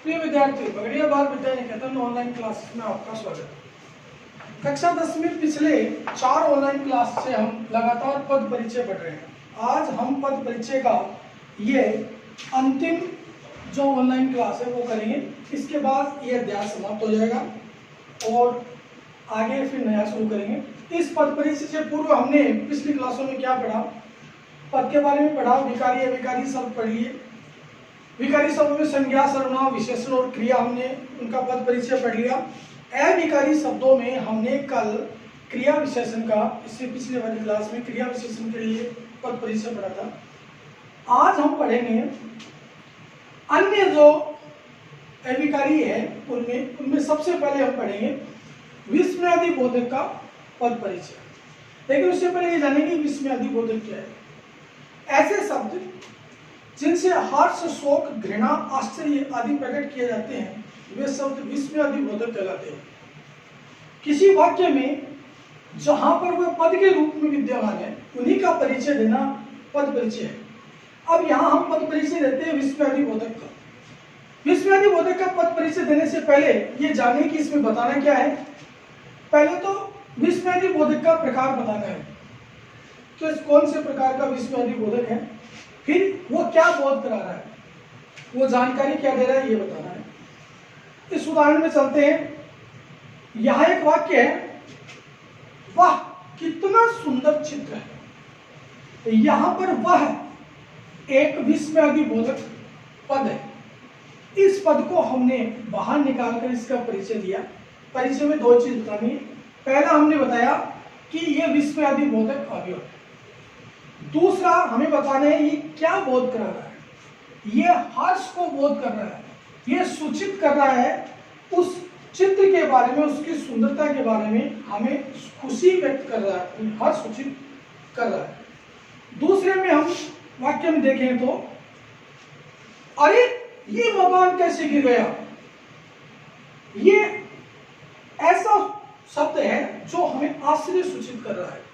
प्रिय विद्यार्थियों, बगड़िया बाल विद्या निकेतन ऑनलाइन क्लासेस में आपका स्वागत है। कक्षा 10 में पिछले 4 ऑनलाइन क्लास से हम लगातार पद परिचय पढ़ रहे हैं। आज हम पद परिचय का ये अंतिम जो ऑनलाइन क्लास है वो करेंगे। इसके बाद ये अध्याय समाप्त हो जाएगा और आगे फिर नया शुरू करेंगे। इस पद परिचय से पूर्व हमने पिछली क्लासों में क्या पढ़ा? पद के बारे में पढ़ा, विकारी अविकारी शब्द पढ़ लिए। विकारी शब्दों में संज्ञा, सर्वनाम, विशेषण और क्रिया, हमने उनका पद परिचय पढ़ लिया। अविकारी शब्दों में हमने कल क्रिया विशेषण का, इससे पिछले वाली क्लास में क्रिया विशेषण के लिए पद परिचय पढ़ा था। आज हम पढ़ेंगे अन्य जो अविकारी है उनमें सबसे पहले हम पढ़ेंगे विस्मयादि बोधक का पद परिचय। लेकिन उससे पहले ये जानेंगे विस्मयादि बोधक क्या है। ऐसे शब्द जिनसे हर्ष, शोक, घृणा, आश्चर्य आदि प्रकट किए जाते हैं वे शब्द विस्मयादि बोधक कहलाते हैं। किसी वाक्य में जहां पर वह पद के रूप में विद्यमान है उन्हीं का परिचय देना पद परिचय है। अब यहाँ हम पद परिचय देते हैं विस्मयादि बोधक का। विस्मयादि बोधक का पद परिचय देने से पहले ये जाने कि इसमें बताना क्या है। पहले तो विस्मयादि बोधक का प्रकार बताना है कि कौन से प्रकार का विस्मयादि बोधक है, फिर वो क्या बोध करा रहा है, वो जानकारी क्या दे रहा है, ये बताना है। इस उदाहरण में चलते हैं। यहां एक वाक्य है, वाह कितना सुंदर चित्र है। यहां पर वह एक विस्मयादि बोधक पद है। इस पद को हमने बाहर निकालकर इसका परिचय दिया। परिचय में 2 चीज बतानी है। पहला हमने बताया कि यह विस्मयादि बोधक अवयव है। दूसरा हमें बताना है ये क्या बोध कर रहा है। ये हर्ष को बोध कर रहा है, ये सूचित कर रहा है उस चित्र के बारे में, उसकी सुंदरता के बारे में हमें खुशी व्यक्त कर रहा है, हर्ष सूचित कर रहा है। दूसरे में हम वाक्य में देखें तो अरे ये मकान कैसे गिर गया, ये ऐसा शब्द है जो हमें आश्चर्य सूचित कर रहा है।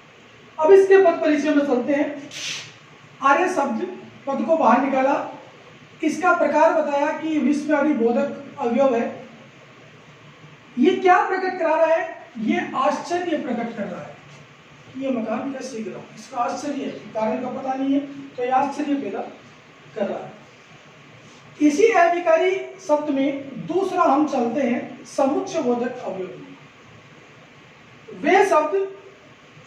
अब इसके पद परिचय में चलते हैं। आर्य शब्द पद को बाहर निकाला, इसका प्रकार बताया कि विस्मयादि बोधक अवयव है। ये क्या प्रकट करा रहा है? ये आश्चर्य प्रकट कर रहा है कि ये मकान कैसे गिरा। इसका आश्चर्य है, कारण का पता नहीं है तो ये आश्चर्य पैदा कर रहा है। इसी अविकारी शब्द में दूसरा हम चलते हैं समुच्चय बोधक अवयव। वे शब्द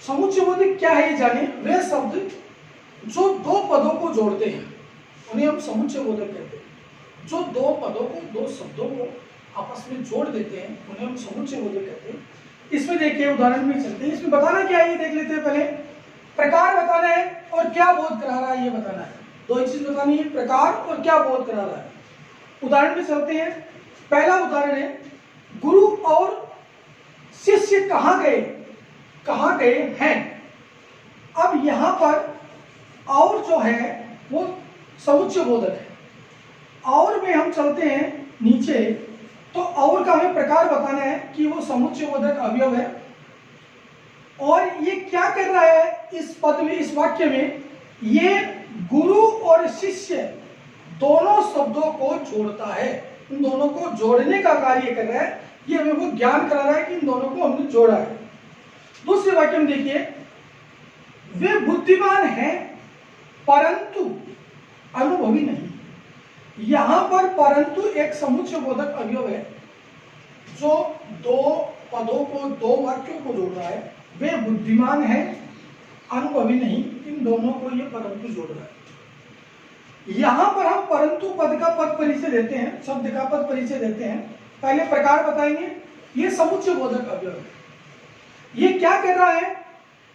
समुच्चय बोधक क्या है ये जाने। वे शब्द जो 2 पदों को जोड़ते हैं उन्हें हम समुच्चय बोधक कहते हैं। जो 2 पदों को, 2 शब्दों को आपस में जोड़ देते हैं उन्हें हम समुच्चय बोधक कहते हैं। इसमें देखिए उदाहरण में चलते हैं। इसमें बताना क्या है ये देख लेते हैं। पहले प्रकार बताना है और क्या बोध करा रहा है ये बताना है। 2 चीज बतानी है, प्रकार और क्या बोध करा रहा है। उदाहरण में चलते हैं। पहला उदाहरण है, गुरु और शिष्य कहाँ गए हैं। अब यहां पर और जो है वो समुच्चय बोधक है। और में हम चलते हैं नीचे तो और का हमें प्रकार बताना है कि वो समुच्चय बोधक अवयव है। और ये क्या कर रहा है इस पद में, इस वाक्य में, ये गुरु और शिष्य दोनों शब्दों को जोड़ता है। इन दोनों को जोड़ने का कार्य कर रहा है। ये हमें वो ज्ञान करा रहा है कि इन दोनों को हमने जोड़ा है। दूसरे वाक्य में देखिए, वे बुद्धिमान हैं परंतु अनुभवी नहीं। यहां पर परंतु एक समुच्चय बोधक अवयव है जो 2 पदों को, 2 वाक्यों को जोड़ रहा है। वे बुद्धिमान हैं, अनुभवी नहीं, इन दोनों को ये परंतु जोड़ रहा है। यहां पर हम परंतु पद का पद परिचय देते हैं, शब्द का पद परिचय देते हैं। पहले प्रकार बताएंगे। ये समुच्चय बोधक अवयव है। ये क्या कर रहा है?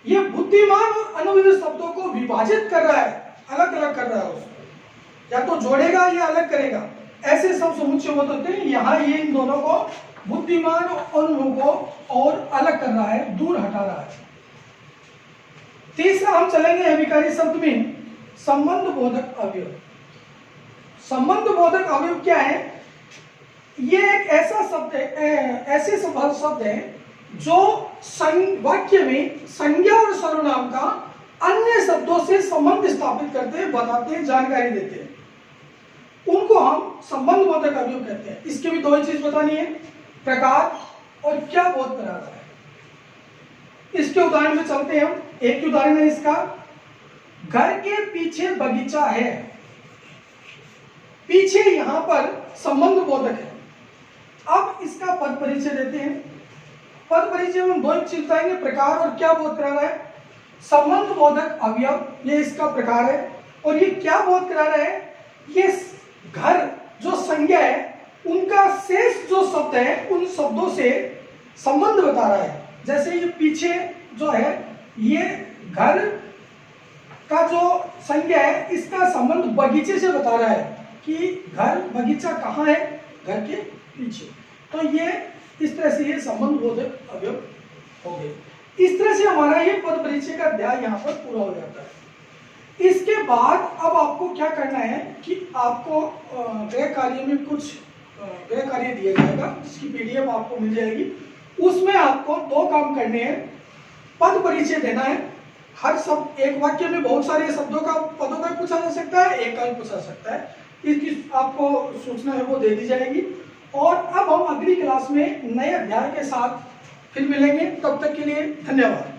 ये बुद्धिमान और अनुभवी शब्दों को विभाजित कर रहा है, अलग अलग कर रहा है उसको। या तो जोड़ेगा या अलग करेगा, ऐसे सब समुच्चय बोधक होते हैं। यहाँ ये इन दोनों को, बुद्धिमान और अनुभव को और अलग कर रहा है, दूर हटा रहा है। तीसरा हम चलेंगे अविकारी शब्द में संबंध बोधक अवयव। संबंध बोधक अवयव क्या है? ये एक ऐसा शब्द है, ऐसे शब्द है जो वाक्य में संज्ञा और सर्वनाम का अन्य शब्दों से संबंध स्थापित करते हैं, बताते हैं, जानकारी देते हैं। उनको हम संबंध बोधक अवयव कहते हैं। इसके भी दो ही चीज बतानी है, प्रकार और क्या बोध करा रहा है। इसके उदाहरण में चलते हैं हम। एक उदाहरण है इसका, घर के पीछे बगीचा है। पीछे यहां पर संबंध बोधक है। अब इसका पद परिचय देते हैं। पद परिचय में दो चीज बताएंगे, प्रकार और क्या बोध करा रहा है। संबंध बोधक अवयव, ये इसका प्रकार है, और ये क्या बोध करा रहा है, ये घर जो संज्ञा है उनका शेष जो शब्द है उन शब्दों से संबंध बता रहा है। जैसे ये पीछे जो है, ये घर का जो संज्ञा है इसका संबंध बगीचे से बता रहा है कि घर बगीचा कहाँ है, घर के पीछे। तो ये इस तरह से ये संबंध बोधक अवयव हो गए। इस तरह से हमारा ये पद परिचय का अध्याय यहाँ पर पूरा हो जाता है। इसके बाद अब आपको क्या करना है कि आपको गृह कार्य में कुछ गृह कार्य दिया जाएगा, जिसकी पीडीएफ आपको मिल जाएगी। उसमें आपको दो काम करने हैं। पद परिचय देना है। हर शब्द, एक वाक्य में बहुत सारे शब्दों का, पदों का पूछा जा सकता है, एक का भी पूछा सकता है। इसकी आपको सूचना है वो दे दी जाएगी। और अब हम अगली क्लास में नए अध्याय के साथ फिर मिलेंगे। तब तक के लिए धन्यवाद।